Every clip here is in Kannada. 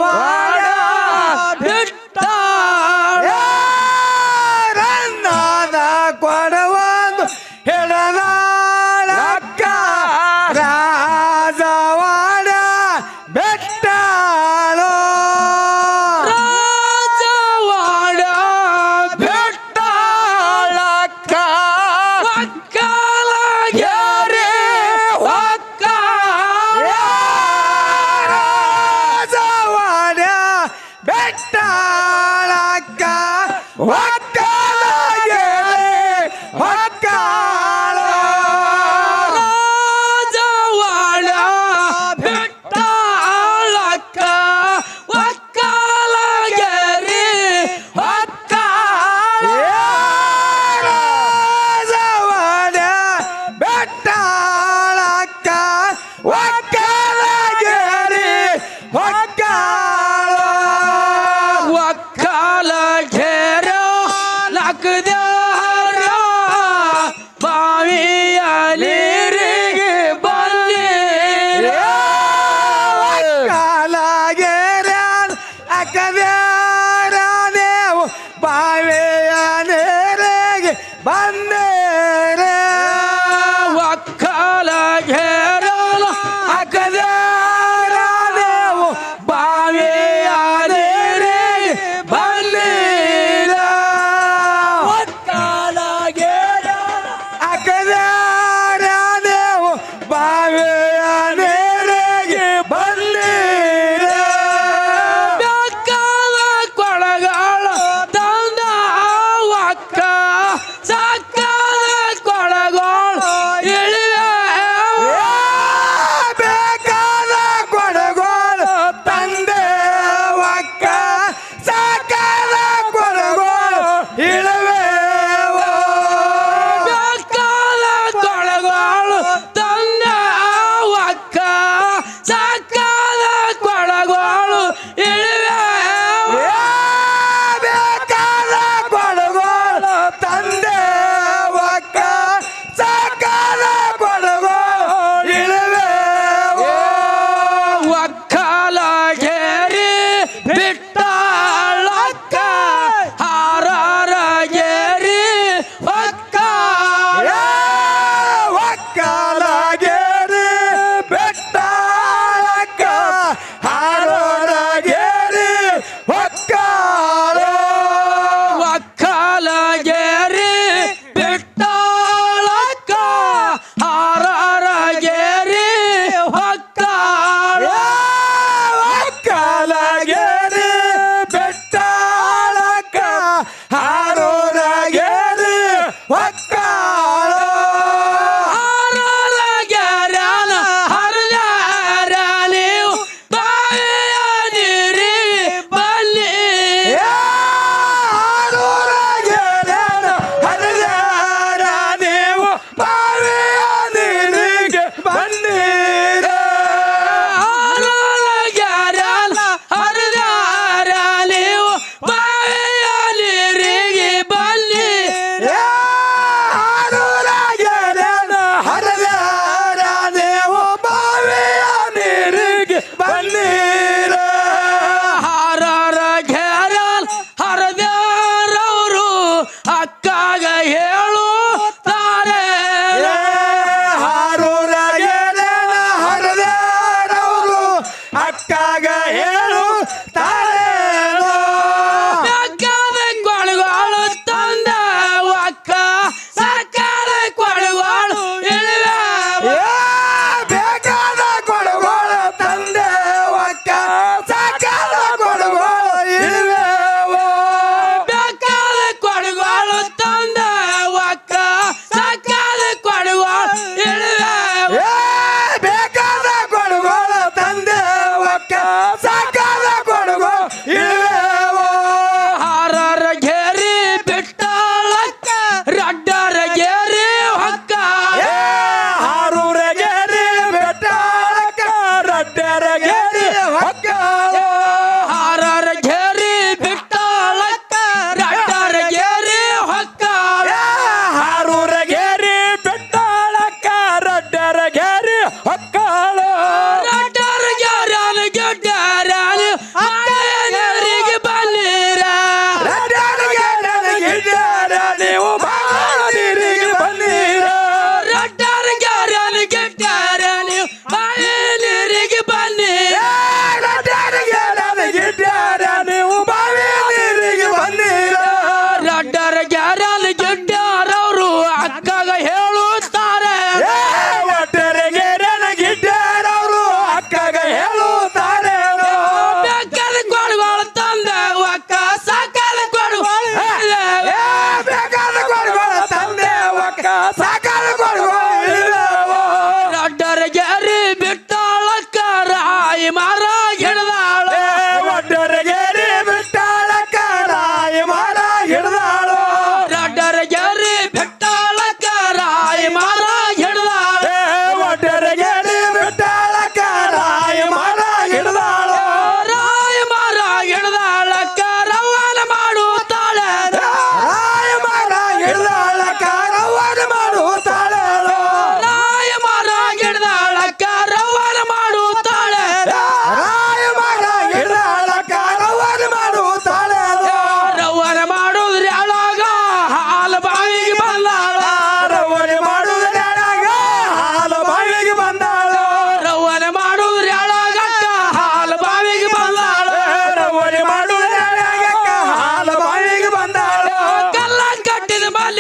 ವಾಡ ಬಿಟ್ಟ ರನ್ನದ ಕೊಡವೊಂದು ಹಿಡದಾಳಕ್ಕ ರಾಜವಾಡ ಬೆಟ್ಟಾಳೋ ರಾಜವಾಡ ಬೆಟ್ಟಾಳಕ್ಕ ಒಕ್ಕಲಗೆರೆ ಒಕ್ಕ ರಾಜವಾಡ ಬೆಟ್ಟಾಳಕ್ಕ ಒಕ್ಕಲಗೆರೆ ಒಕ್ಕಾಳ ರಾಜವಾಡ ಬೆಟ್ಟಾಳಕ್ಕ ಒಕ್ಕಲಗೆರೆ ಒಕ್ಕಾಳ ರಾಜವಾಡ ಬೆಟ್ಟಾಳಕ್ಕ ಒಕ್ಕಲಗೆರೆ ಒಕ್ಕಾಳ ಒಕ್ಕಲಗೆರೆ ಲಕ್ಕದೇವರ ಬಾವಿಯ ನೀರಿಗೆ ಬಂದಿರ ಒಕ್ಕಲಗೆರೆ ಅಕ್ಕದೇವರ ನೀವು ಬಾವಿಯ ನೀರಿಗೆ ಬಂದಿರ ಒಕ್ಕಲಗೆರೆ ಅಕ್ಕದೇವರ ನೀವು ಬಾವಿಯ ನೀರಿಗೆ ಬಂದಿರ ಒಕ್ಕಲಗೆರೆ ಅಕ್ಕದೇವರ ನೀವು ಬಾವಿಯ ನೀರಿಗೆ ಬಂದಿರ ಬೆಕ್ಕದ ಕೊಳಗಳ ತಂದ ಒಕ್ಕ ಸಕ್ಕ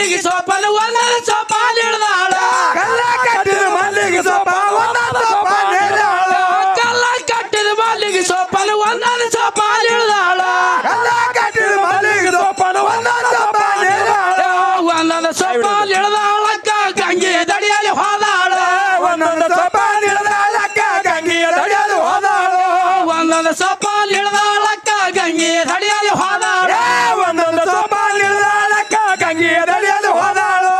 ಮಲ್ಲಿಗೆ ಸೋಪನ ಒಂದೊಂದು ಸೋಪಾನ ಇಳ್ದಾಳ ಕಲ್ಲ ಕಟ್ಟಿದ ಮಲ್ಲಿಗೆ ಸೋಪ ಒಂದೊಂದು ಸೋಪಾನ ಇಳ್ದಾಳ ಕಲ್ಲ ಕಟ್ಟಿದ ಮಲ್ಲಿಗೆ ಸೋಪನ ಒಂದೊಂದು ಸೋಪಾನ ಇಳ್ದಾಳ ಕಲ್ಲ ಕಟ್ಟಿದ ಮಲ್ಲಿಗೆ ಸೋಪನ ಒಂದೊಂದು ಸೋಪಾನ ಇಳ್ದಾಳ ಒಂದೊಂದು ಸೋಪಾನ ಇಳ್ದಾಳಕ್ಕ ಗಂಗೆ ದಡಿಯಲ್ಲಿ ಹೋದಾಳ ಒಂದೊಂದು ಸೋಪಾನ ಇಳ್ದಾಳಕ್ಕ ಗಂಗೆ ದಡಿಯಲ್ಲಿ ಹೋದಾಳ ಒಂದೊಂದು ಸೋಪಾನ ಇಳ್ದಾಳಕ್ಕ ಗಂಗೆ ದಡಿಯಲ್ಲಿ ಹೋದಾಳ ಒಂದೊಂದು ಸೋಪಾನ ಇಳ್ದಾಳಕ್ಕ ಗಂಗೆ ದಡಿಯಲ್ಲಿ ಹೋದಾಳು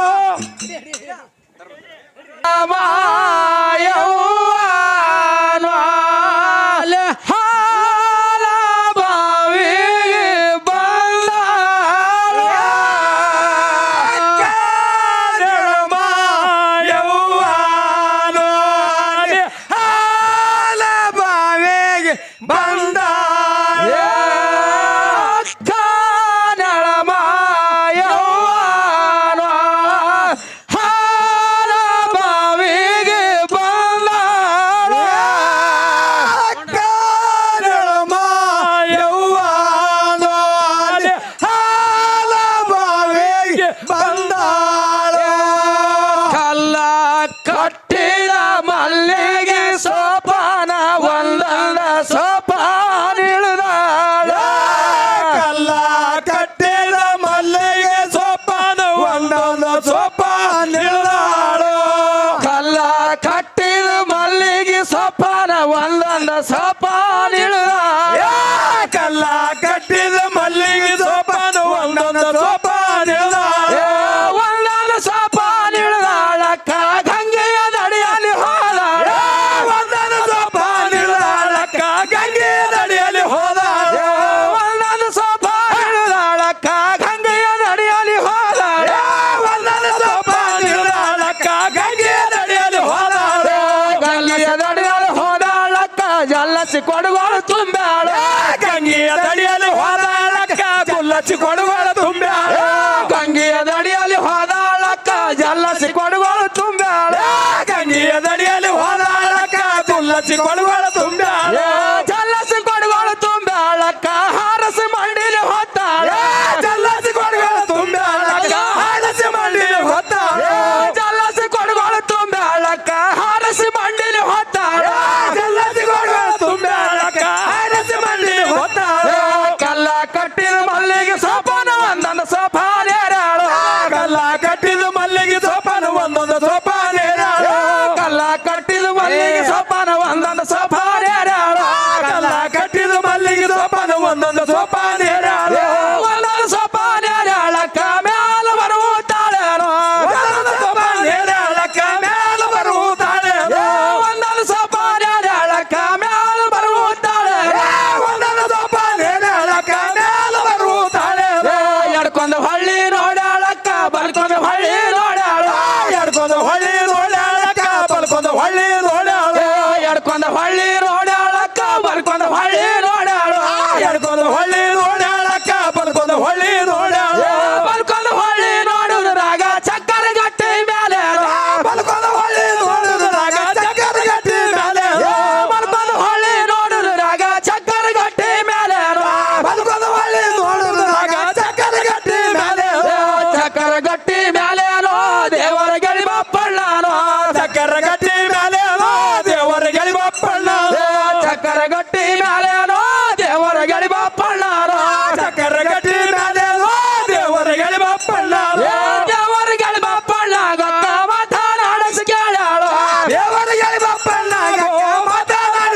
ಕಟ್ಟಿದ ಮಲ್ಲಿಗೆ ಸೋಪಾನ ಒಂದೊಂದ ಸೋಪಾನ ಇಳಿದಾಳ ಕಲ್ಲ ಕಟ್ಟಿದ ಮಲ್ಲಿಗೆ ಸೋಪಾನ ಒಂದೊಂದ ಸೋಪಾನ ಇಳಿದಾಳು ಕಲ್ಲ ಕಟ್ಟಿದ ಮಲ್ಲಿಗೆ ಸೋಪಾನ ಒಂದೊಂದ ಸೋಪಾನ ಇಳಿದಾಳ ಕಲ್ಲ ಕಟ್ಟಿದ ಮಲ್ಲಿಗೆ ಸೋಪಾನ ಒಂದೊಂದ ಸೋಪಾನ ಇಳಿದಾಳ ಒಂದೊಂದ ಸೋಪಾನ ಇಳಿದಾಳಕ್ಕ ಗಂಗೆಯ ದಡಿಯಲ್ಲಿ ಹೋದಾಳ ಒಂದೊಂದು ಸೋಪಾನ ಇಳಿದಾಳಕ್ಕ ಗಂಗೆಯ ದಡಿಯಲ್ಲಿ ಹೋದಾಳ ಒಂದೊಂದು ಸೋಪಾನ ಇಳಿದಾಳಕ್ಕ ಗಂಗೆಯ ದಡಿಯಲ್ಲಿ ಹೋದಾಳ ಒಂದೊಂದು ಸೋಪಾನ ಇಳಿದಾಳಕ್ಕ ಗಂಗೆಯ ದಡಿಯಲ್ಲಿ ಹೋದಾಳ ಗಂಗೆಯ ದಡಿಯಲ್ಲಿ ಹೋದಾಳಕ್ಕ ಜಲ್ಲಸಿ ಕೊಡುಗಳು ತುಂಬ್ಯಾಳ ಗಂಗೆಯ ದಡಿಯಲ್ಲಿ ಹೋದಾಳಕ್ಕ ಜಲ್ಲಸಿ ಕೊಡುಗಳು ತುಂಬ್ಯಾಳ ಗಂಗೆಯ ದಡಿಯಲ್ಲಿ ಹೋದಾಳಕ್ಕ ಜಲ್ಲಸಿ ಕೊಡುಗಳು ತುಂಬ್ಯಾಳ ಗಂಗೆಯ ದಡಿಯಲ್ಲಿ ಹೋದಾಳಕ್ಕ ಜಲ್ಲಸಿ ಕೊಡುಗಳು ತುಂಬ್ಯಾಳ ಜಲ್ಲಸಿ ಕೊಡುಗಳು ತುಂಬ್ಯಾಳಕ್ಕ ಹಾರಸಿ ಮಂಡಿಲಿ ಹೊತ್ತಾಳ ಜಲ್ಲಸಿ ಕೊಡುಗಳು ತುಂಬ್ಯಾಳಕ್ಕ ಹಾರಸಿ ಮಂಡಿಲಿ ಹೊತ್ತಾಳ ಜಲ್ಲಸಿ ಕೊಡುಗಳು ತುಂಬ್ಯಾಳಕ್ಕ ಹಾರಸಿ ಮಂಡಿಲಿ ಹೊತ್ತಾಳ ಜಲ್ಲಸಿ ಕೊಡುಗಳು ತುಂಬ್ಯಾಳಕ್ಕ ಹಾರಸಿ ಮಂಡಿಲಿ ಹೊತ್ತಾಳ ಕಲ್ಲ ಕಟ್ಟಿದ ಮಲ್ಲಿಗೆ ಸೋಪಾನ ಒಂದೊಂದು ಸೋಪಾನ ಏರಾಳು ಕಲ್ಲ ಕಟ್ಟಿದ ಮಲ್ಲಿಗೆ ಸೋಪಾನ ಒಂದೊಂದು ಸೋಪಾನ ಏರಾಳು ಕಲ್ಲ ಕಟ್ಟಿದ ಮಲ್ಲಿಗೆ ಸೋಪಾನ ಒಂದೊಂದು ಸೋಪಾನ ಏರಾಳು ಕಲ್ಲ ಕಟ್ಟಿದ ಮಲ್ಲಿಗೆ ಸೋಪಾನ ಒಂದೊಂದು ಸೋಪಾನ ಏರಾಳು ಒಂದೊಂದು ಸೋಪಾನ ಏರಾಳಕ್ಕ ಮ್ಯಾಲ ಬರುತ್ತಾಳೇನೋ ಒಂದೊಂದು ಸೋಪಾನ ಏರಾಳಕ್ಕ ಮ್ಯಾಲ ಬರುತ್ತಾಳೇನೋ ಒಂದೊಂದು ಸೋಪಾನ ಏರಾಳಕ್ಕ ಮ್ಯಾಲ ಬರುತ್ತಾಳೇನೋ ಒಂದೊಂದು ಸೋಪಾನ ಏರಾಳಕ್ಕ ಮ್ಯಾಲ ಬರುತ್ತಾಳೇನೋ ಎಡ್ಕೊಂಡು ಹೊಳ್ಳಿ ನೋಡಾಳಕ್ಕ ಬಲ್ಕೊಂಡು ಹೊಳ್ಳಿ ನೋಡಾಳ ಎಡ್ಕೊಂಡು ಹೊಳ್ಳಿ ನೋಡಾಳಕ್ಕ ಬಲ್ಕೊಂಡು ಹೊಳ್ಳಿ ನೋಡಾಳ ಎಡ್ಕೊಂಡು ಹೊಳ್ಳಿ ನೋಡಾಳಕ್ಕ ಬಲ್ಕೊಂಡು ಹೊಳ್ಳಿ ನೋಡಾಳ ಎಡ್ಕೊಂಡು ಹೊಳ್ಳಿ ನೋಡಾಳಕ್ಕ ಬಲ್ಕೊಂಡು ಹೊಳ್ಳಿ ನೋಡಾಳ ಬಲ್ಕೊಂಡು ಹೊಳ್ಳಿ ನೋಡುದ್ರಾಗ ಚಕ್ಕರ ಗಟ್ಟಿ ಮೇಲೆ ಬಲ್ಕೊಂಡು ಹೊಳ್ಳಿ ನೋಡುದ್ರಾಗ ಚಕ್ಕರ ಗಟ್ಟಿ ಮೇಲೆ ಬಲ್ಕೊಂಡು ಹೊಳ್ಳಿ ನೋಡುದ್ರಾಗ ಚಕ್ಕರ ಗಟ್ಟಿ ಮೇಲೆ ಬಲ್ಕೊಂಡು ಹೊಳ್ಳಿ ನೋಡುದ್ರಾಗ ಚಕ್ಕರ ಗಟ್ಟಿ ಮೇಲೆ ಚಕ್ಕರ ಗಟ್ಟಿ ಮೇಲೇನೋ ದೇವರ ಗೆಳಿ ಬಪ್ಪಣ್ಣನೋ ಚಕ್ಕರ ಗಟ್ಟಿ ಮೇಲೇನೋ ದೇವರ ಗೆಳಿ ಬಪ್ಪಣ್ಣ ಚಕ್ಕರ ಗಟ್ಟಿ ಮೇಲೇನೋ ದೇವರ ಗೆಳಿ ಬಪ್ಪಣ್ಣನೋ ಚಕ್ಕರ